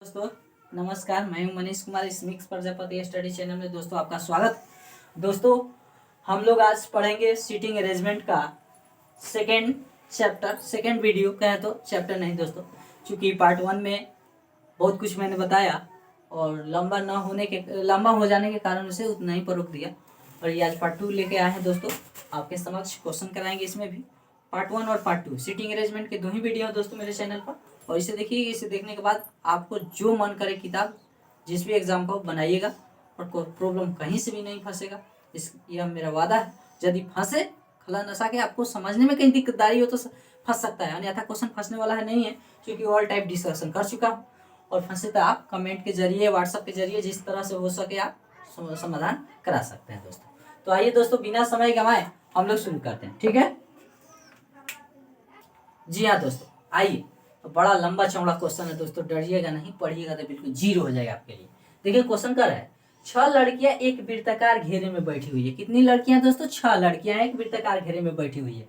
दोस्तों नमस्कार, मैं हूं मनीष कुमार। स्मिक्स प्रजापति स्टडी चैनल में दोस्तों आपका स्वागत। दोस्तों हम लोग आज पढ़ेंगे सीटिंग अरेंजमेंट का सेकेंड चैप्टर, सेकेंड वीडियो कहे तो चैप्टर नहीं दोस्तों, क्योंकि पार्ट 1 में बहुत कुछ मैंने बताया और लंबा हो जाने के कारण उसे उतना ही पर रोक दिया। और ये आज पार्ट 2 लेके आए हैं दोस्तों, आपके समक्ष क्वेश्चन कराएंगे। इसमें भी पार्ट 1 और पार्ट 2 सीटिंग अरेंजमेंट के दो ही वीडियो हैं दोस्तों मेरे चैनल पर। और इसे देखिए, इसे देखने के बाद आपको जो मन करे किताब जिस भी एग्जाम को बनाइएगा और कोई प्रॉब्लम कहीं से भी नहीं फंसेगा। यह मेरा वादा है। यदि फंसे खला नशा के आपको समझने में कहीं दिक्कतदारी हो तो फंस सकता है, अन्यथा क्वेश्चन फंसने वाला है नहीं है, क्योंकि ऑल टाइप डिस्कशन कर चुका हूँ। और फंसे तो आप कमेंट के जरिए, व्हाट्सएप के जरिए, जिस तरह से हो सके आप समाधान करा सकते हैं दोस्तों। तो आइए दोस्तों, बिना समय गंवाए हम लोग शुरू करते हैं, ठीक है? जी हाँ दोस्तों, आइए। तो बड़ा लंबा चौड़ा क्वेश्चन है दोस्तों, डरिएगा नहीं, पढ़िएगा तो बिल्कुल जीरो हो जाएगा आपके लिए। देखिए क्वेश्चन कर रहा है, 6 लड़कियां एक वृत्ताकार घेरे में बैठी हुई है। कितनी लड़कियां दोस्तों? 6 लड़कियां एक वृत्ताकार घेरे में बैठी हुई है।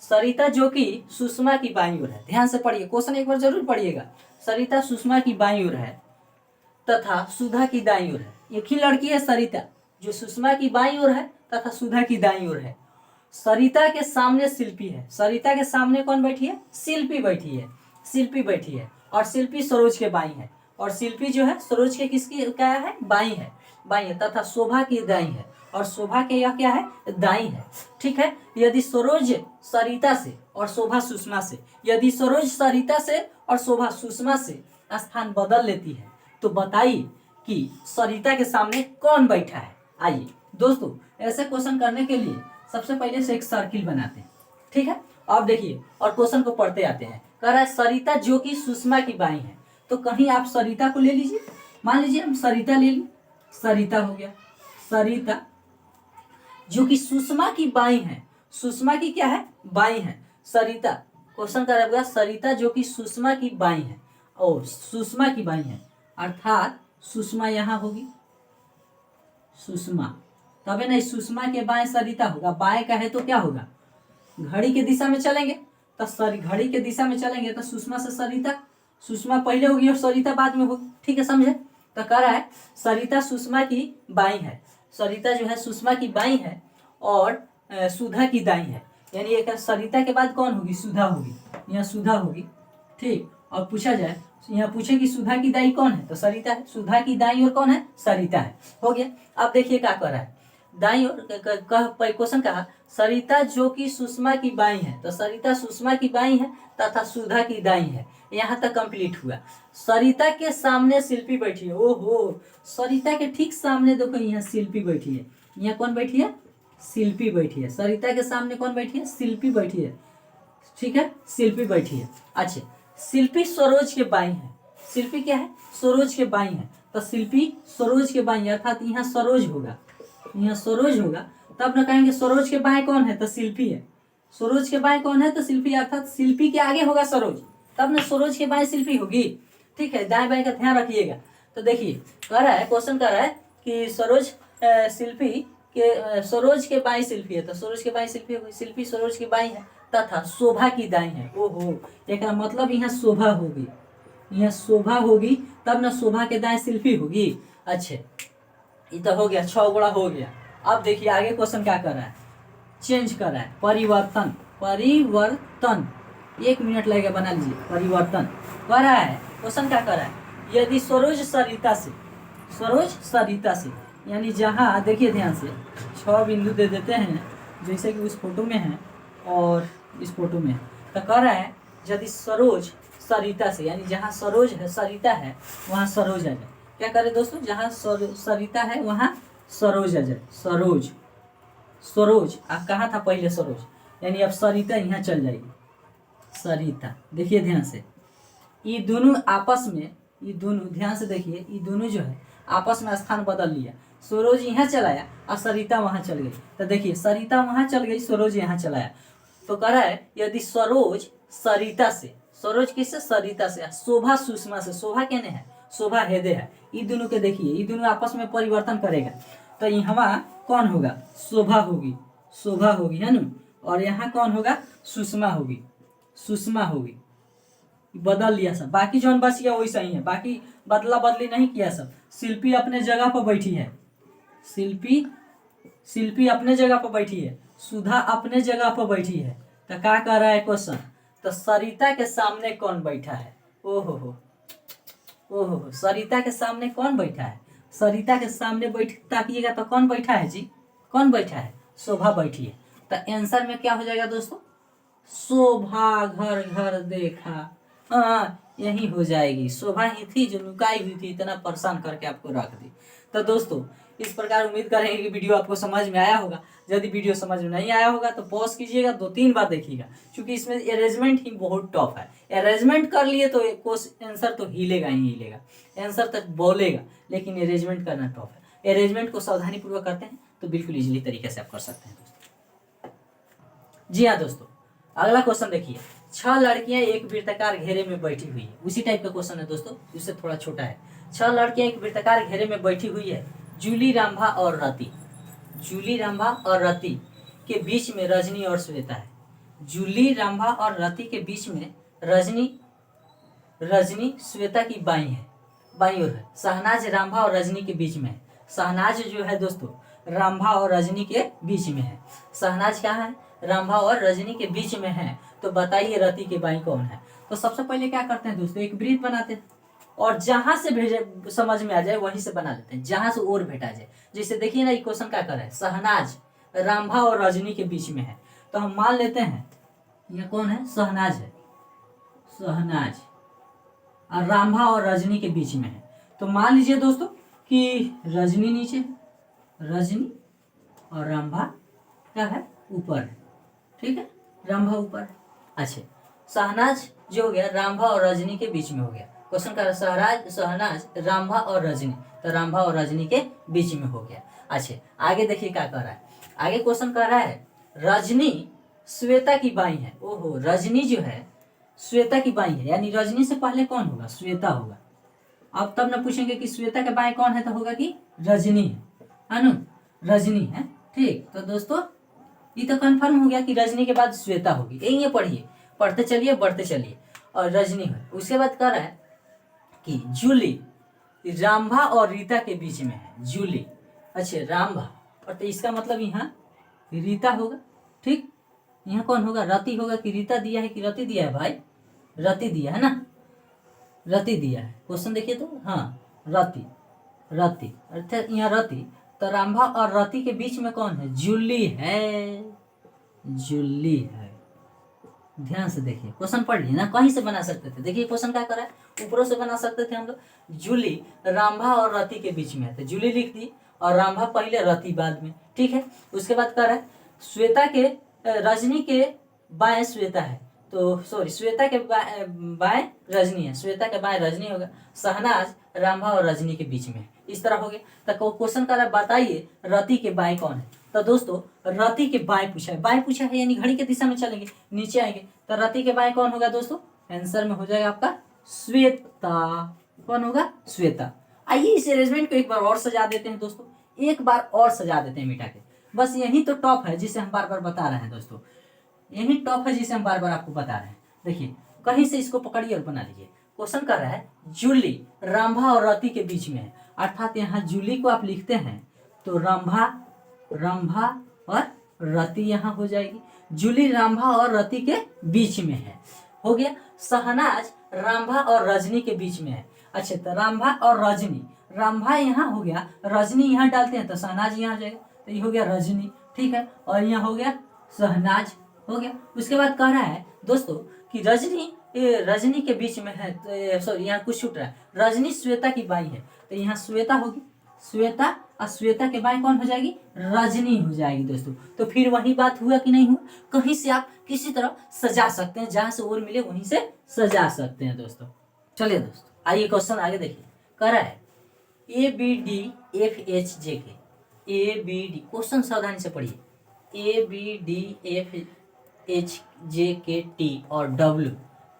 सरिता जो कि सुषमा की बाईं ओर है, ध्यान से पढ़िए, क्वेश्चन एक बार जरूर पढ़िएगा। सरिता सुषमा की बाईं ओर है तथा सुधा की दाईं ओर है। एक ही लड़की है सरिता, जो सुषमा की बाईं ओर है तथा सुधा की दाईं ओर है। सरिता के सामने शिल्पी है। सरिता के सामने कौन बैठी है? शिल्पी बैठी है। शिल्पी बैठी है और शिल्पी सरोज के बाईं है। और शिल्पी जो है सरोज के किसकी क्या है? बाईं है, बाईं है। तथा शोभा की दाईं है और शोभा के यह क्या है? दाईं है, ठीक है। यदि सरोज सरिता से और शोभा सुषमा से, यदि सरोज सरिता से और शोभा सुषमा से स्थान बदल लेती है तो बताइए कि सरिता के सामने कौन बैठा है। आइए दोस्तों, ऐसे क्वेश्चन करने के लिए सबसे पहले से एक सर्किल बनाते हैं, ठीक है। अब देखिए और क्वेश्चन को पढ़ते आते हैं। कह रहा है सरिता जो कि सुषमा की बाईं है, तो कहीं आप सरिता को ले लीजिए। मान लीजिए हम सरिता ले ली, सरिता हो गया। सरिता जो कि सुषमा की बाईं है, सुषमा की क्या है? बाईं है। सरिता, क्वेश्चन कर रहा है सरिता जो कि सुषमा की बाईं है और सुषमा की बाईं है, अर्थात सुषमा यहां होगी, सुषमा, तबे नहीं सुषमा के बाएं सरिता होगा। बाएं का है तो क्या होगा? घड़ी के दिशा में चलेंगे तो घड़ी के दिशा में चलेंगे तो सुषमा से सरिता, सुषमा पहले होगी और सरिता बाद में होगी, ठीक है, समझे? तो कह रहा है सरिता सुषमा की बाईं है। सरिता जो है सुषमा की बाईं है और सुधा की दाईं है। यानी एक सरिता के बाद कौन होगी? सुधा होगी, यहाँ सुधा होगी, ठीक। और पूछा जाए, यहाँ पूछे कि सुधा की दाई कौन है, तो सरिता है। सुधा की दाई और कौन है? सरिता है। हो गया। अब देखिए क्या कर रहा है, दाई और क्वेश्चन कहा सरिता जो कि सुषमा की बाई है, तो सरिता सुषमा की बाई है तथा सुधा की दाई है। यहाँ तक कंप्लीट हुआ। सरिता के सामने शिल्पी बैठी है। ओहो, सरिता के ठीक सामने देखो यहाँ शिल्पी बैठी है। यहाँ कौन बैठी है? शिल्पी बैठी है। सरिता के सामने कौन बैठी है? शिल्पी बैठी है, ठीक है, शिल्पी बैठी है। अच्छा, शिल्पी सरोज के बाईं है। शिल्पी क्या है? सरोज के बाईं है, तो शिल्पी सरोज के बाईं, अर्थात यहाँ सरोज होगा, यहाँ सरोज होगा। तब ना कहेंगे सरोज के बाएं कौन है? तो शिल्पी है। सरोज के बाएं कौन है? तो शिल्पी, अर्थात शिल्पी के आगे होगा सरोज, तब ना सरोज के बाएं शिल्पी होगी, ठीक है। दाएं बाएं का ध्यान रखिएगा। तो देखिए कह रहा है, क्वेश्चन कह रहा है कि सरोज शिल्पी के सरोज के बाईं शिल्पी है, तो सरोज के बाईं शिल्पी होगी। शिल्पी सरोज की बाईं है तथा शोभा की दाईं है। ओहो, एक मतलब यहाँ शोभा होगी, यहाँ शोभा होगी, तब ना शोभा के दाएं शिल्पी होगी। अच्छे, ये तो हो गया, 6 गुणा हो गया। अब देखिए आगे क्वेश्चन क्या कर रहा है, चेंज कर रहा है, परिवर्तन। परिवर्तन 1 मिनट लगेगा, बना लीजिए। परिवर्तन कर रहा है, क्वेश्चन क्या कर रहा है, यदि सरोज सरिता से, सरोज सरिता से, यानी जहाँ देखिए ध्यान से 6 बिंदु दे देते हैं, जैसे कि उस फोटो में है और इस फोटो में है। तो कह रहा है यदि सरोज सरिता से, यानी जहाँ सरोज है सरिता है वहाँ सरोज आ जाए। क्या करें दोस्तों? जहाँ सरिता है वहाँ सरोज आ जाए। सरोज, सरोज आप कहाँ था पहले? सरोज, यानी अब सरिता यहाँ चल जाएगी। सरिता, देखिए ध्यान से, ये दोनों आपस में, ये दोनों ध्यान से देखिए, ये दोनों जो है आपस में स्थान बदल लिया। सरोज यहाँ चलाया और सरिता वहाँ चल गई। तो देखिए सरिता वहाँ चल गई, सरोज यहाँ चलाया। तो कह रहा है यदि सरोज सरिता से, सरोज किससे? सरिता से। शोभा सुषमा से, शोभा कहने है, शोभा हृदय है। ये दोनों के देखिए, ये दोनों आपस में परिवर्तन करेगा तो यहाँ कौन होगा? शोभा होगी, शोभा होगी, है ना। और यहाँ कौन होगा? सुषमा होगी, सुषमा होगी, बदल लिया सब, बाकी जौन बच गया वही सही है, बाकी बदला बदली नहीं किया सब। शिल्पी अपने जगह पर बैठी है, शिल्पी शिल्पी अपने जगह पर बैठी है, सुधा अपने जगह पर बैठी है। तो क्या कर रहा है क्वेश्चन, तो सरिता के सामने कौन बैठा है। ओहो हो, ओहो, सरिता के सामने कौन बैठा है। सरिता के सामने बैठ ताकिएगा तो कौन बैठा है जी, कौन बैठा है, शोभा बैठी है। तो आंसर में क्या हो जाएगा दोस्तों, शोभा घर घर देखा। हाँ, यही हो जाएगी, शोभा ही थी जो लुकाई हुई थी, इतना परेशान करके आपको रख दी। तो दोस्तों इस प्रकार उम्मीद करेंगे कि वीडियो आपको समझ में आया होगा। यदि वीडियो समझ में नहीं आया होगा तो पॉज कीजिएगा, 2-3 बार देखिएगा, क्योंकि इसमें अरेंजमेंट ही बहुत टफ है। अरेंजमेंट कर लिए तो आंसर तो हिलेगा ही हिलेगा, आंसर तक बोलेगा, लेकिन अरेंजमेंट करना टफ है। अरेंजमेंट को सावधानी पूर्वक करते हैं तो बिल्कुल इजीली तरीके से आप कर सकते हैं दोस्तों। जी हाँ दोस्तों, अगला क्वेश्चन देखिए, 6 लड़कियां एक वृत्ताकार घेरे में बैठी हुई है। उसी टाइप का क्वेश्चन है दोस्तों, उससे थोड़ा छोटा है। 6 लड़कियां एक वृत्ताकार घेरे में बैठी हुई है, जूली, रांभा और रति। जूली, रांभा और रति के बीच में रजनी और श्वेता है। जूली, रांभा और रति के बीच में रजनी रजनी श्वेता की बाई है, बाई ओर है। शहनाज रांभा और रजनी के बीच में है। शहनाज जो है दोस्तों रांभा और रजनी के बीच में है। शहनाज क्या है, रांभा और रजनी के बीच में है। तो बताइए रति के बाई कौन है। तो सबसे पहले क्या करते हैं दोस्तों, एक वृत्त बनाते हैं और जहां से भेजे समझ में आ जाए वहीं से बना लेते हैं, जहां से और भेटा जाए। जैसे देखिए ना, ये क्वेश्चन क्या कर रहा है, शहनाज रांभा और रजनी के बीच में है, तो हम मान लेते हैं ये कौन है, शहनाज है। शहनाज और रांभा और रजनी के बीच में है। तो मान लीजिए दोस्तों कि रजनी नीचे है, रजनी और रांभा क्या है, ऊपर है। ठीक है, रांभा ऊपर है। अच्छा, शहनाज जो हो गया रांभा और रजनी के बीच में हो गया। क्वेश्चन कर शहनाज रांभा और रजनी, तो रांभा और रजनी के बीच में हो गया। अच्छा, आगे देखिए क्या कर रहा है, आगे क्वेश्चन कर रहा है रजनी श्वेता की बाई है। ओहो, रजनी जो है श्वेता की बाई है, यानी रजनी से पहले कौन होगा, श्वेता होगा। अब तब न पूछेंगे कि श्वेता के बाई कौन है, तो होगा कि रजनी है ना, रजनी है। ठीक, तो दोस्तों ये तो कंफर्म हो गया कि रजनी के बाद श्वेता होगी। यही पढ़िए, पढ़ते चलिए बढ़ते चलिए, और रजनी है। उसके बाद कह रहा है कि जूली रांभा और रीता के बीच में है। जूली, अच्छा रांभा, और तो इसका मतलब यहाँ रीता होगा। ठीक, यहाँ कौन होगा, रति होगा कि रीता दिया है कि रति दिया है भाई, रति दिया है ना, रति दिया है। क्वेश्चन देखिए तो, हाँ रति, रति अर्थात यहाँ रति, तो रांभा और रति के बीच में कौन है, जूली है, जूली है। ध्यान से देखिए, क्वेश्चन पढ़ लिए ना, कहीं से बना सकते थे। देखिए क्वेश्चन क्या कर रहा है, ऊपरों से बना सकते थे हम लोग। जूली रांभा और रति के बीच में है, तो जूली लिख दी और रांभा पहले रति बाद में। ठीक है, उसके बाद कर रहा है श्वेता के रजनी के बाएं श्वेता है, तो सॉरी श्वेता के बाएं रजनी है, श्वेता के बाएं रजनी होगा। शहनाज रांभा और रजनी के बीच में, इस तरह हो गया। तो क्वेश्चन कर रहा है बताइए रति के बाएं कौन है। तो दोस्तों रति के बाएं पूछा है, बाएं पूछा है यानी घड़ी के दिशा में चलेंगे, नीचे आएंगे। तो रति के बाएं कौन होगा दोस्तों, आंसर में हो जाएगा आपका श्वेता। कौन होगा, श्वेता। आइए इस अरेंजमेंट को एक बार और सजा देते हैं दोस्तों, एक बार और सजा देते हैं मिटा के। बस यही तो टॉप है जिसे हम बार बार बता रहे हैं दोस्तों, यही टॉप है जिसे हम बार बार आपको बता रहे हैं। देखिए कहीं से इसको पकड़िए और बना लीजिए। क्वेश्चन कर रहा है जूली रांभा और रति के बीच में है, अर्थात यहाँ जूली को आप लिखते हैं तो रांभा, रांभा और रति यहाँ हो जाएगी। जूली रांभा और रति के बीच में है, हो गया। शहनाज रांभा और रजनी के बीच में है। अच्छा, तो रांभा और रजनी, रांभा यहाँ हो गया, रजनी यहाँ डालते हैं तो शहनाज यहाँ आ जाएगा, तो ये हो गया रजनी। ठीक है, और यहाँ हो गया शहनाज, हो गया। उसके बाद कह रहा है दोस्तों कि रजनी के बीच में है, तो सॉरी यहाँ कुछ छूट रहा है, रजनी श्वेता की बाई है, तो यहाँ श्वेता होगी, श्वेता, और श्वेता के बाई कौन हो जाएगी, रजनी हो जाएगी दोस्तों। तो फिर वही बात हुआ कि नहीं हुआ, कहीं से आप किसी तरह सजा सकते हैं, जहां से और मिले वहीं से सजा सकते हैं दोस्तों। चलिए दोस्तों आइए क्वेश्चन आगे देखिए। कह रहा है ABDFHJK, ABD, क्वेश्चन सावधानी से पढ़िए, ABDFHJKT और W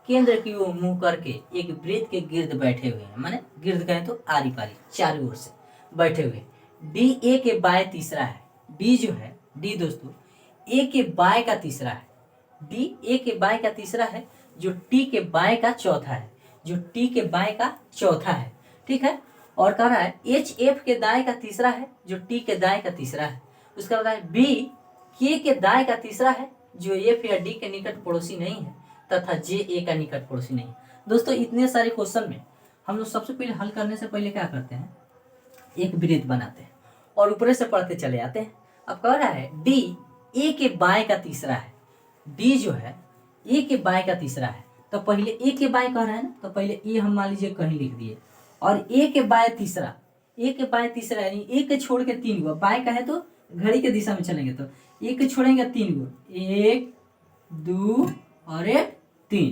केंद्र की ओर मुंह करके एक वृत्त के गिर्द बैठे हुए हैं, माने गिर्द कहें तो आरी पारी चारों ओर से बैठे हुए। डी ए के बाएं तीसरा है, डी जो है, डी दोस्तों ए के बाएं का तीसरा है, डी ए के बाएं का तीसरा है। जो टी के बाएं का चौथा है, जो टी के बाएं का चौथा है, ठीक है। और कह रहा है एच एफ के दाएं का तीसरा है, जो टी के दाएं का तीसरा है। उसका बता है बी के दाएं का तीसरा है, जो एफ या डी के निकट पड़ोसी नहीं है, तथा जे ए का निकट पड़ोसी नहीं है। दोस्तों इतने सारे क्वेश्चन में हम लोग सबसे पहले हल करने से पहले क्या करते हैं, एक वृत्त बनाते हैं और ऊपर से पढ़ते चले आते हैं। अब कह रहा है डी ए के बाएं का तीसरा है, डी जो है ए के बाएं का तीसरा है, तो पहले ए के बाएं कह रहा है ना, तो पहले ए हम मान लीजिए कहीं लिख दिए, और ए के बाएं तीसरा, ए के बाएं तीसरा यानी ए के छोड़ के 3 गो, बाएं का है तो घड़ी के दिशा में चलेंगे, तो ए के छोड़ेंगे 3 गो, 1 2 और 1 3,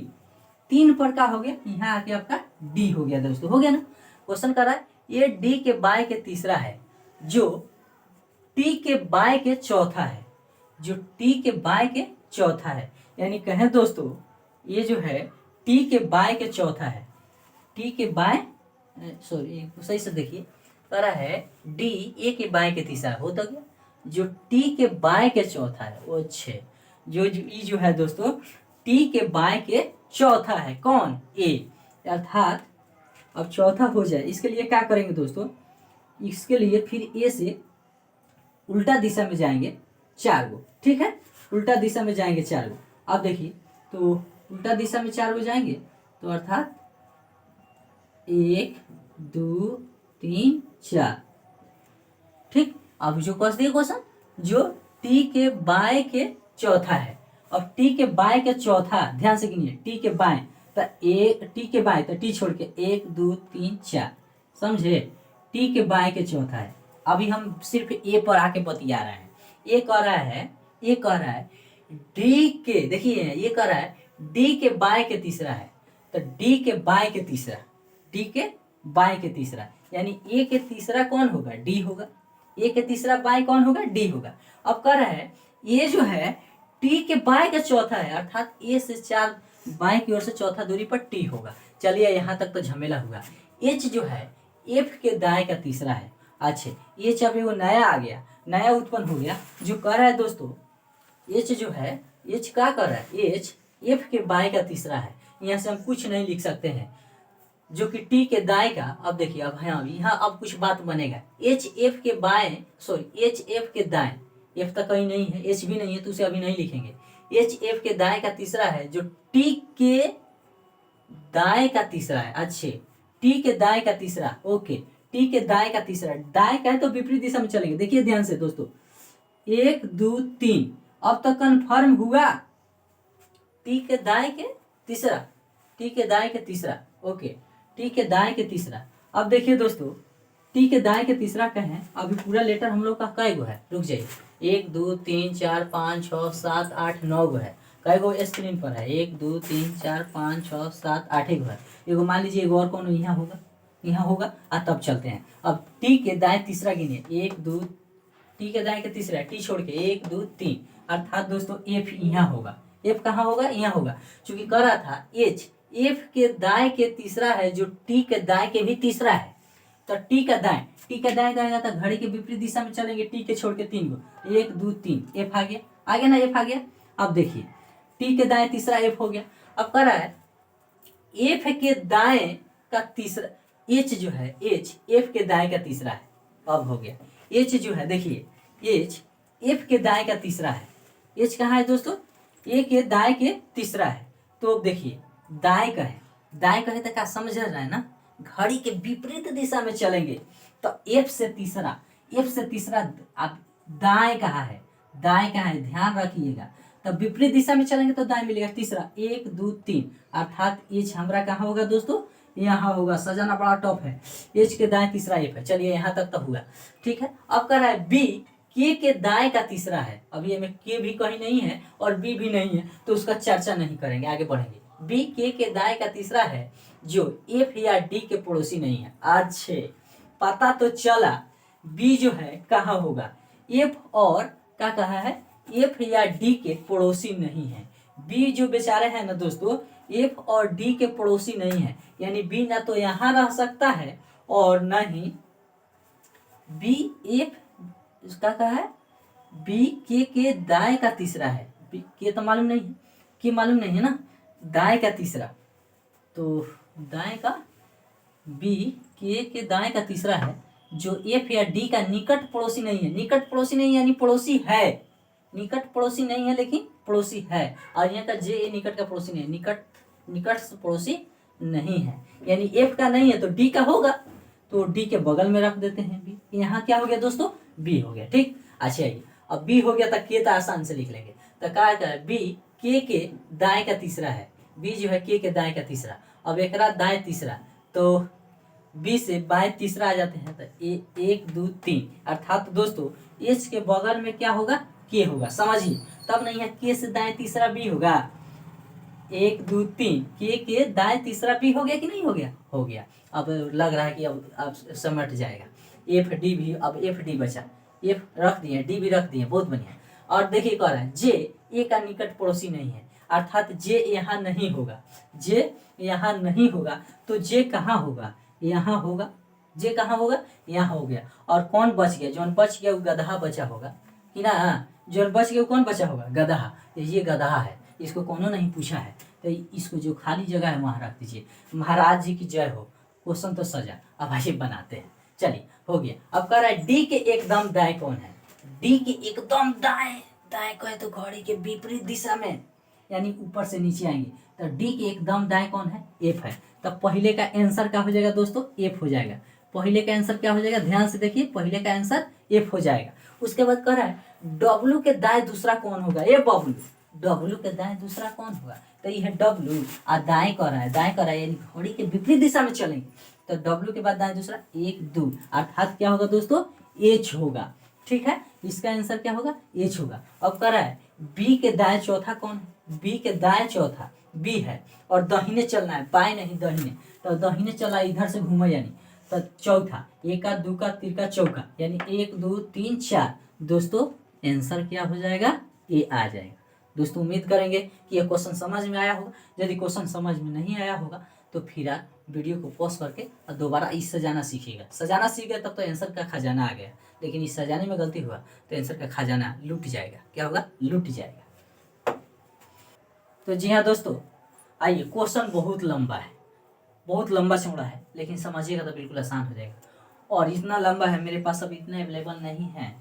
3 पर का हो गया, यहाँ आके आपका डी हो गया दोस्तों, हो गया ना। क्वेश्चन कर रहा है ये डी के बाएं के तीसरा है, जो टी के बाएं के चौथा है, जो टी के बाएं के चौथा है, यानी कहें दोस्तों ये जो है टी के बाएं के चौथा है, टी के बाएं सॉरी सही से देखिए, कह रहा है डी ए के बाएं के तीसरा होता गया, जो टी के बाएं के चौथा है वो 6, जो ई जो है दोस्तों टी के बाएं के चौथा है, कौन ए, अर्थात अब चौथा हो जाए इसके लिए क्या करेंगे दोस्तों, इसके लिए फिर ए से उल्टा दिशा में जाएंगे 4 गो, ठीक है, उल्टा दिशा में जाएंगे 4 गो। अब देखिए तो उल्टा दिशा में 4 गो जाएंगे, तो अर्थात 1 2 3 4, ठीक। अब जो क्वेश्चन जो टी के बाएं के चौथा है, अब टी के बाएं के चौथा ध्यान से गिनिए, टी के बाएं तो टी के बाएं तो टी छोड़ के 1 2 3 4, समझे, टी के बाएं के चौथा है। अभी हम सिर्फ ए पर आके बतिया रहे हैं, ए कह रहा है डी के, देखिए ये कह रहा है डी के बाएं के तीसरा है, तो डी के बाएं के तीसरा, डी के बाएं के तीसरा, यानी ए के तीसरा कौन होगा, डी होगा, ए के तीसरा बाएं कौन होगा, डी होगा। अब कह रहा है ये जो है टी के बाएं का चौथा है, अर्थात ए से 4 बाएं की ओर से चौथा दूरी पर टी होगा। चलिए यहाँ तक तो झमेला हुआ। एच जो है एफ के दाएं का तीसरा है, अच्छा एच अब वो नया आ गया, नया उत्पन्न हो गया, जो कह रहा है दोस्तों एच जो है, एच क्या कर रहा है, एच एफ के बाएं का तीसरा है, यहाँ से हम कुछ नहीं लिख सकते हैं, जो कि टी के दाएं का। अब देखिए अब यहाँ अब कुछ बात बनेगा, एच एफ के बाएं सॉरी एच एफ के दाएं, एफ तक कहीं नहीं है, एच भी नहीं है तो उसे अभी नहीं लिखेंगे, एच एफ के दाएं का तीसरा है, जो टी के दाएं का तीसरा है, अच्छे टी के दाएं का तीसरा, ओके टी के दाएं का तीसरा, दाएं का है तो विपरीत दिशा में चलेंगे, देखिए ध्यान से दोस्तों 1 2 3, अब तक कन्फर्म हुआ टी के दाएं के तीसरा, टी के दाएं के तीसरा, ओके टी के दाएं के तीसरा। अब देखिए दोस्तों टी के दाएं के तीसरा कहें, अभी पूरा लेटर हम लोग का कै गो है, रुक जाइए 1 2 3 4 5 6 7 8 9 गो है, कै गो स्क्रीन पर है 1 2 3 4 5 6 7 8 गो है, एगो मान लीजिए एगो और कौन यहाँ होगा, यहाँ होगा, तब चलते हैं। अब टी के दाएं तीसरा गिनिए 1 2, टी के दाएं के तीसरा टी छोड़ के 1 2 3, अर्थात दोस्तों एफ यहाँ होगा, एफ कहाँ होगा, यहाँ होगा, चूंकि कह रहा था एच एफ के दाएं के तीसरा है, जो टी के दाएं के भी तीसरा है, तो टी का दाएं कहा जाता है, घड़ी के विपरीत दिशा में चलेंगे, टी के छोड़ के 3 गो 1 2 3, एफ आ गया ना, एफ आ गया। अब देखिए टी के दाएं तीसरा एफ हो गया। अब कह रहा है एफ के दाएं का तीसरा, एच जो है एच एफ के दाएं का तीसरा है, अब हो गया एच जो है, देखिए एच एफ के दाएं का तीसरा है, एच कहाँ है दोस्तों, ए के दाएं के तीसरा है, तो अब देखिए दाएं का है तो क्या समझ रहा है ना, घड़ी के विपरीत दिशा में चलेंगे, तो एफ से तीसरा अब दाएं कहाँ है, ध्यान रखिएगा, तब विपरीत दिशा में चलेंगे तो दाएं मिलेगा तीसरा 1 2 3, अर्थात एच हमारा कहाँ होगा दोस्तों, यहाँ होगा, सजाना बड़ा टफ है, एच के दाएं तीसरा एफ है, चलिए यहाँ तक तो हुआ, ठीक है। अब कह रहा है बी के दाएं का तीसरा है, अभी में के भी कहीं नहीं है और बी भी नहीं है, तो उसका चर्चा नहीं करेंगे, आगे बढ़ेंगे। बी के दाएं का तीसरा है, जो एफ या डी के पड़ोसी नहीं है, अच्छे पता तो चला बी जो है कहाँ होगा, एफ और क्या कहा है, एफ या डी के पड़ोसी नहीं है, बी जो बेचारे हैं ना दोस्तों एफ और डी के पड़ोसी नहीं है, यानी बी ना तो यहाँ रह सकता है और न ही बी एफ इसका कहा है, बी के दाएं का तीसरा है, के तो मालूम नहीं है, के मालूम नहीं है ना, दाएं का तीसरा, तो दाएं का बी के दाएं का तीसरा है जो एफ या डी का निकट पड़ोसी नहीं है। निकट पड़ोसी नहीं यानी पड़ोसी है, निकट पड़ोसी नहीं है लेकिन पड़ोसी है। और यहाँ का जे ए निकट का पड़ोसी नहीं है, निकट पड़ोसी नहीं है, यानी एफ का नहीं है तो डी का होगा, तो डी के बगल में रख देते हैं बी। यहाँ क्या हो गया दोस्तों, बी हो गया। ठीक, अच्छा ये अब बी हो गया तो के तो आसान से लिख लेंगे। तो क्या है, बी के दाएं का तीसरा है, बी जो है के दाएं का तीसरा। अब एक दाएं तीसरा, तो बी से बाएं तीसरा आ जाते हैं, तो 1 2 3, अर्थात दोस्तों एच के बगल में क्या होगा, के होगा, समझिए। तब नहीं है के से दाएं तीसरा बी होगा, 1 2 3 के दाएं तीसरा बी हो गया कि नहीं हो गया, हो गया। अब लग रहा है कि अब समझ जाएगा। एफ डी भी, अब एफ डी बचा, एफ रख दिए, डी भी रख दिए, बहुत बढ़िया। और देखिए कह रहा है जे ए का निकट पड़ोसी नहीं है, अर्थात जे यहाँ नहीं होगा, जे यहाँ नहीं होगा, तो जे कहाँ होगा, यहाँ होगा। जे कहाँ होगा, यहाँ हो गया। और कौन बच गया, जो बच गया वो गधा बचा होगा कि ना, जो बच गया वो कौन बचा होगा, गधा। ये गधा है, इसको कौनों नहीं पूछा है, तो इसको जो खाली जगह है वहाँ रख दीजिए। महाराज जी की जय हो, क्वेश्चन तो सजा। अब आइए बनाते हैं, चलिए हो गया। अब कह रहा है डी के एकदम दाएं कौन है, डी के एकदम दाएं, दाएं कहे तो घड़ी के विपरीत दिशा में, यानी ऊपर से नीचे आएंगे, तो डी के एकदम दाएं कौन है, एफ है। तब पहले का आंसर क्या हो जाएगा दोस्तों, एफ हो जाएगा। पहले का आंसर क्या हो जाएगा, ध्यान से देखिए, पहले का आंसर एफ हो जाएगा। उसके बाद कह रहा है डब्लू के दाएं दूसरा कौन होगा, ए बबलू, डब्लू के दाएं दूसरा कौन होगा, तो ये है डब्लू। और दाएं कर रहा है, दाएं कर रहा है यानी घड़ी के विपरीत दिशा में चलेंगे, तो डब्लू के बाद दाएं दूसरा 1 2, अर्थात क्या होगा दोस्तों, एच होगा। ठीक है, इसका आंसर क्या होगा, एच होगा। अब कह रहा है बी के दाएं चौथा कौन है, बी के दाएं चौथा बी है, और दाहिने चलना है, बाएं नहीं दाहिने, तो दाहिने चला इधर से घूमा, यानी तो चौथा, 1 का 2 का 3 का चौका, यानी 1 2 3 4। दोस्तों आंसर क्या हो जाएगा, ए आ जाएगा। दोस्तों उम्मीद करेंगे कि यह क्वेश्चन समझ में आया होगा। यदि क्वेश्चन समझ में नहीं आया होगा तो फिर आप वीडियो को पॉज करके और दोबारा इस सजाना सीखिएगा। सजाना सीख गया तब तो आंसर का खजाना आ गया, लेकिन इस सजाने में गलती हुआ तो आंसर का खजाना लूट जाएगा। क्या होगा, लूट जाएगा। तो जी हाँ दोस्तों, आइए, क्वेश्चन बहुत लंबा है, बहुत लंबा चौड़ा है, लेकिन समझिएगा तो बिल्कुल आसान हो जाएगा। और इतना लंबा है, मेरे पास अब इतना अवेलेबल नहीं है,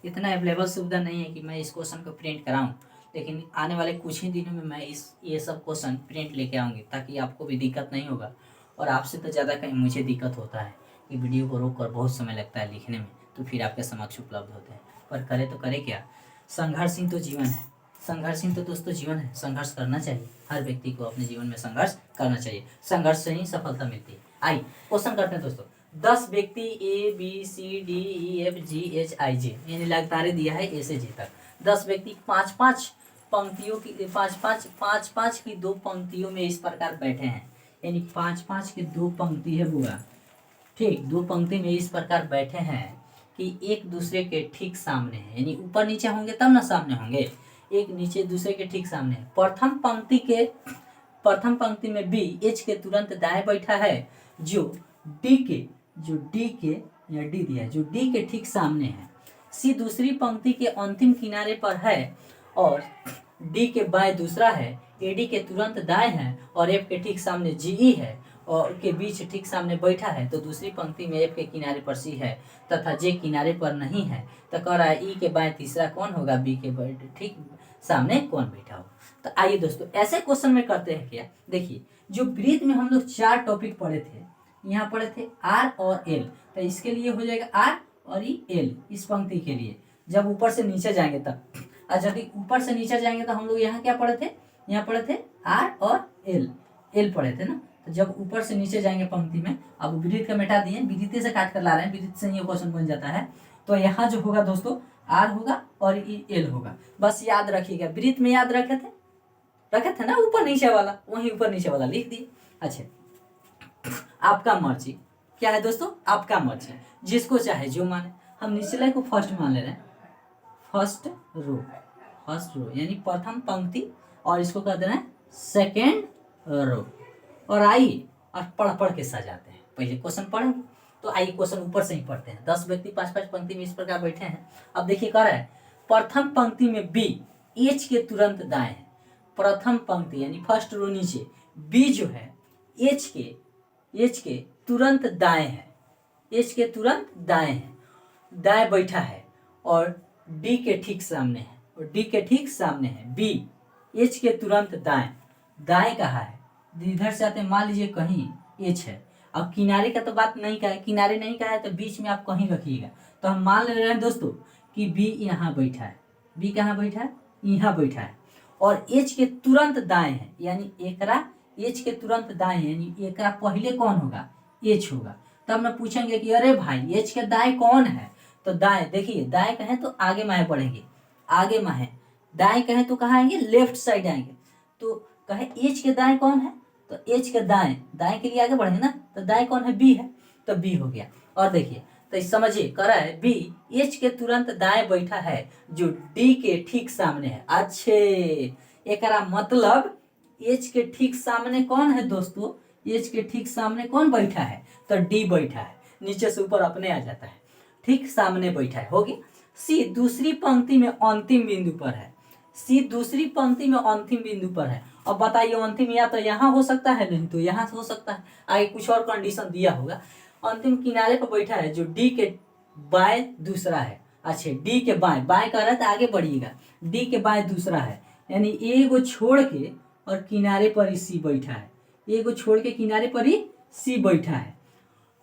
इतना अवेलेबल सुविधा नहीं है कि मैं इस क्वेश्चन को प्रिंट कराऊं, लेकिन आने वाले कुछ ही दिनों में मैं ये सब क्वेश्चन प्रिंट लेके आऊँगी, ताकि आपको भी दिक्कत नहीं होगा। और आपसे तो ज़्यादा कहीं मुझे दिक्कत होता है कि वीडियो को रोक कर बहुत समय लगता है लिखने में, तो फिर आपके समक्ष उपलब्ध होते हैं। पर करे तो करे क्या, संघर्ष ही तो जीवन है, संघर्ष ही तो दोस्तों जीवन है। संघर्ष करना चाहिए, हर व्यक्ति को अपने जीवन में संघर्ष करना चाहिए, संघर्ष से ही सफलता मिलती है। आइए क्वेश्चन करते हैं दोस्तों। 10 व्यक्ति A B C D E F G H I J, यानी लगातार दिया है ए से जी तक। 10 व्यक्ति 5-5 पंक्तियों की 5-5 की 2 पंक्तियों में इस प्रकार बैठे हैं, यानी 5-5 की 2 पंक्ति है बुआ, ठीक, 2 पंक्ति में इस प्रकार बैठे हैं कि एक दूसरे के ठीक सामने है, यानी ऊपर नीचे होंगे तब ना सामने होंगे, एक नीचे दूसरे के ठीक सामने है। प्रथम पंक्ति में बी एच के तुरंत दाएं बैठा है, जो डी के या डी दिया है, जो डी के ठीक सामने है। सी दूसरी पंक्ति के अंतिम किनारे पर है और डी के बाएं दूसरा है, एडी के तुरंत दाएं है और एफ के ठीक सामने जीई है और के बीच ठीक सामने बैठा है। तो दूसरी पंक्ति में एफ के किनारे पर सी है तथा जे किनारे पर नहीं है। तो कह रहा है ई के बाएं तीसरा कौन होगा, बी के ठीक सामने कौन बैठा हो। तो आइए दोस्तों, ऐसे क्वेश्चन में करते हैं क्या, देखिए जो वृत्त में हम लोग 4 टॉपिक पढ़े थे, यहाँ पढ़े थे आर और एल, तो इसके लिए हो जाएगा आर और एल इस पंक्ति के लिए, जब ऊपर से नीचे जाएंगे तब। और यदि ऊपर से नीचे जाएंगे तो हम लोग यहाँ क्या पढ़े थे, यहाँ पढ़े थे आर और एल पढ़े थे ना। तो जब ऊपर से नीचे जाएंगे पंक्ति में, अब वृत्त का मिटा दिए, वृत्त से काट कर ला रहे हैं, वृत्त से ये क्वेश्चन बन जाता है। तो यहाँ जो होगा दोस्तों आर होगा और एल होगा, बस याद रखिएगा। वृत्त में याद रखे थे ना, ऊपर नीचे वाला, वहीं ऊपर नीचे वाला लिख दिए। अच्छा, आपका मर्जी, क्या है दोस्तों, आपका मर्जी, जिसको चाहे जो माने। हम निचले को फर्स्ट मान ले रहे हैं, फर्स्ट रो यानी प्रथम पंक्ति, और इसको कह देना है सेकेंड रो। और आइए और पढ़ के सजाते हैं। पहले क्वेश्चन पढ़ेंगे, तो आइए क्वेश्चन ऊपर से ही पढ़ते हैं। 10 व्यक्ति 5-5 पंक्ति में इस प्रकार बैठे हैं। अब देखिए कह रहा है प्रथम पंक्ति में बी एच के तुरंत दाएं है, प्रथम पंक्ति यानी फर्स्ट रो नीचे बी जो है एच के तुरंत दाएं है, एच के तुरंत दाएं है, दाएं बैठा है और डी के ठीक सामने है, और डी के ठीक सामने है बी एच के तुरंत दाएं। दाएं कहाँ है? इधर से आते मान लीजिए कहीं एच है, अब किनारे का तो बात नहीं कहा है, किनारे नहीं कहा है तो बीच में आप कहीं रखिएगा। तो हम मान ले रहे हैं दोस्तों कि बी यहाँ बैठा है, बी कहाँ बैठा है? यहाँ बैठा है और एच के तुरंत दाएं है, यानी एकरा एच के तुरंत दाएं है, यानी एकरा पहले कौन होगा? एच होगा। तब ना पूछेंगे कि अरे भाई एच के दाएं कौन है? तो दाएं देखिए, दाएं कहें तो आगे माहे बढ़ेंगे, आगे माहे, दाएं कहें तो कहाँ आएंगे? लेफ्ट साइड आएंगे। तो कहे एच के दाएं कौन है? तो एच के दाएं, दाएं के लिए आगे बढ़ेंगे ना, तो दाएं कौन है? बी है, तो बी हो गया। और देखिए तो समझिए कह रहा है बी एच के तुरंत दाएं बैठा है जो डी के ठीक सामने है। अच्छे, एकरा मतलब एच के ठीक सामने कौन है दोस्तों? एच के ठीक सामने कौन बैठा है? तो डी बैठा है, नीचे से ऊपर अपने आ जाता है, ठीक सामने बैठा है, हो गया। सी दूसरी पंक्ति में अंतिम बिंदु पर है, सी दूसरी पंक्ति में अंतिम बिंदु पर है। अब बताइए अंतिम या तो यहाँ हो सकता है, नहीं तो यहाँ हो सकता है, आगे कुछ और कंडीशन दिया होगा। अंतिम किनारे पर बैठा है जो डी के बाएं दूसरा है। अच्छा, डी के बाएं, बाएं कह रहा है तो आगे बढ़िएगा, डी के बाएं दूसरा है, यानी ए को छोड़ के और किनारे पर ही सी बैठा है, ए को छोड़ के किनारे पर ही सी बैठा है।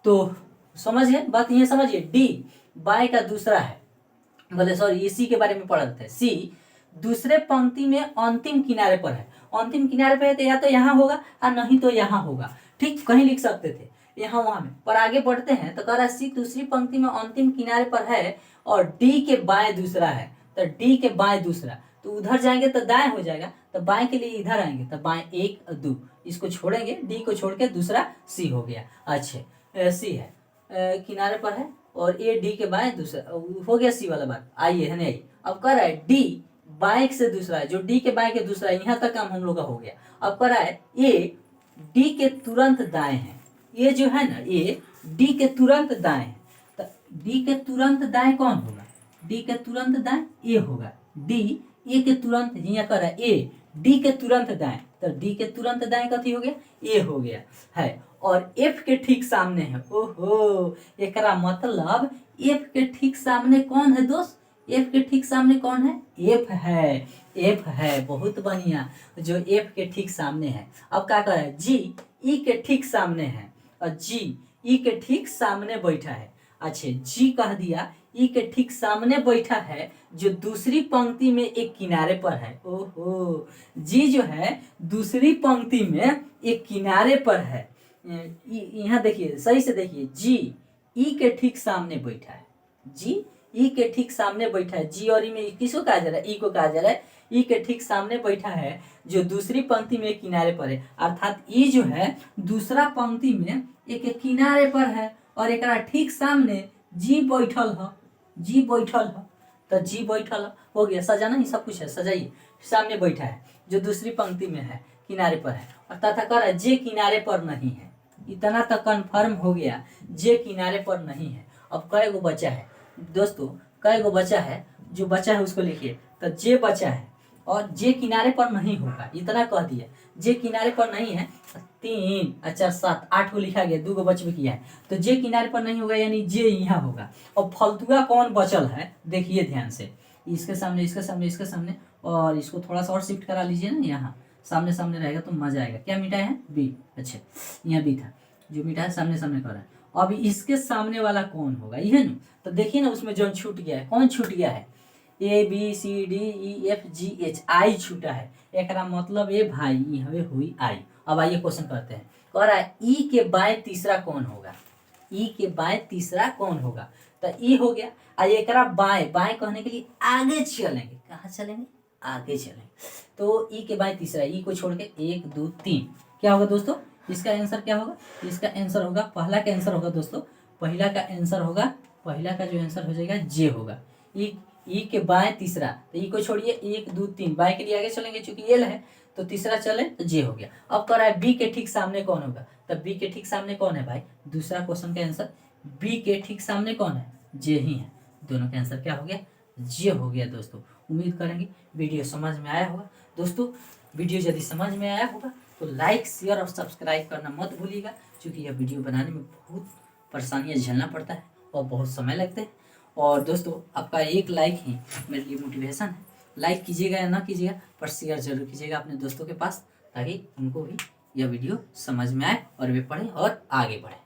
तो समझ गए बात? ये समझिए डी बाएं का दूसरा है, बोले सॉरी सी के बारे में पढ़ रहे थे। सी दूसरे पंक्ति में अंतिम किनारे पर है, अंतिम किनारे पर है तो या तो यहाँ होगा और नहीं तो यहाँ होगा, ठीक, कहीं लिख सकते थे यहाँ वहां में, पर आगे बढ़ते हैं तो कह रहा है सी दूसरी पंक्ति में अंतिम किनारे पर है और डी के बाएं दूसरा है। तो डी के बाएं दूसरा, तो उधर जाएंगे तो दाएं हो जाएगा, तो बाएं के लिए इधर आएंगे तो बाएं एक दो, इसको छोड़ेंगे, डी को छोड़ के दूसरा सी हो गया। अच्छे, सी है किनारे पर है और ए डी के बाएं दूसरा हो गया, सी वाला बात। आइए है नहीं, अब कह रहा है डी बाएं से दूसरा है, जो डी के बाएं के दूसरा है, यहाँ तक काम हम लोग का हो गया। अब कह रहा है ए डी के तुरंत दाएं है, ये जो है ना ये डी के तुरंत दाएं है, तो डी के तुरंत दाएं कौन होगा? डी के तुरंत दाएं ए होगा, डी ए के तुरंत, यहाँ कर रहा है ए डी के तुरंत दाएं, तो डी के तुरंत दाएं कथी हो गया? ए हो गया है, और एफ के ठीक सामने है। ओहो, एकरा मतलब एफ के ठीक सामने कौन है दोस्त? एफ के ठीक सामने कौन है? एफ है, एफ है, बहुत बढ़िया, जो एफ के ठीक सामने है। अब क्या कर रहा है? जी ई के ठीक सामने है और जी ई के ठीक सामने बैठा है। अच्छा, जी कह दिया, ई के ठीक सामने बैठा है जो दूसरी पंक्ति में एक किनारे पर है। ओहो, जी जो है दूसरी पंक्ति में एक किनारे पर है। यहाँ देखिए, सही से देखिए, जी ई के ठीक सामने बैठा है, जी ई के ठीक सामने बैठा है। जी और ई में किसको कहा जा रहा है? ई को कहा जा रहा है। ई के ठीक सामने बैठा है जो दूसरी पंक्ति में किनारे पर है, अर्थात ई जो है दूसरा पंक्ति में एक किनारे पर है और एक ठीक सामने जी बैठल है, जी बैठल है, तो जी बैठल हो गया। सजाना ही सब कुछ है, सजाइए, सामने बैठा है जो दूसरी पंक्ति में है, किनारे पर है, और तथा कर जे किनारे पर नहीं है। इतना तक कन्फर्म हो गया, जे किनारे पर नहीं है। अब कई गो बचा है दोस्तों, कई गो बचा है, जो बचा है उसको लिखिए। तो जे बचा है और जे किनारे पर नहीं होगा, इतना कह दिया, जे किनारे पर नहीं है। 3 अच्छा 7 8 को लिखा गया, 2 गो बच भी किया है, तो जे किनारे पर नहीं होगा, यानी जे यहाँ होगा। और फलतुआ कौन बचल है देखिए ध्यान से, इसके सामने, इसके सामने, इसके सामने, और इसको थोड़ा सा और शिफ्ट करा लीजिए ना, यहाँ सामने सामने रहेगा तो मजा आएगा। क्या मिटाया है? बी। अच्छा, यहाँ बी था, जो मिटा है सामने सामने कर रहा है। अब इसके सामने वाला कौन होगा? ये ना, तो देखिए ना उसमें जो छूट गया है, कौन छूट गया है? A B C D E F G H, I छूटा है। एक मतलब ए भाई यहाँ हुई आई। अब आइए क्वेश्चन करते हैं, कह रहा है ई के बाएं तीसरा कौन होगा? ई के बाएं तीसरा कौन होगा? तो ई हो गया। आइए एक बाएं, बाएं कहने के लिए आगे चलेंगे, कहाँ चलेंगे? आगे चलेंगे। तो ई के बाएं तीसरा, ई को छोड़ के 1 2 3, क्या होगा दोस्तों? इसका आंसर क्या होगा? इसका आंसर होगा, पहला का आंसर होगा दोस्तों, पहला का आंसर होगा, पहला का जो आंसर हो जाएगा जे होगा। ई के बाएं तीसरा, तो ई को छोड़िए 1 2 3, बाएं के लिए आगे चलेंगे, चूंकि एल है तो तीसरा चले तो जे हो गया। अब कह रहा है बी के ठीक सामने कौन होगा? तब बी के ठीक सामने कौन है भाई? दूसरा क्वेश्चन का आंसर बी के ठीक सामने कौन है? जे ही है। दोनों का आंसर क्या हो गया? जे हो गया दोस्तों। उम्मीद करेंगे वीडियो समझ में आया होगा। दोस्तों वीडियो यदि समझ में आया होगा तो लाइक शेयर और सब्सक्राइब करना मत भूलिएगा, क्योंकि यह वीडियो बनाने में बहुत परेशानियाँ झेलना पड़ता है और बहुत समय लगता है। और दोस्तों आपका एक लाइक ही मेरे लिए मोटिवेशन है। लाइक कीजिएगा या ना कीजिएगा, पर शेयर जरूर कीजिएगा अपने दोस्तों के पास, ताकि उनको भी यह वीडियो समझ में आए और वे पढ़ें और आगे बढ़ें।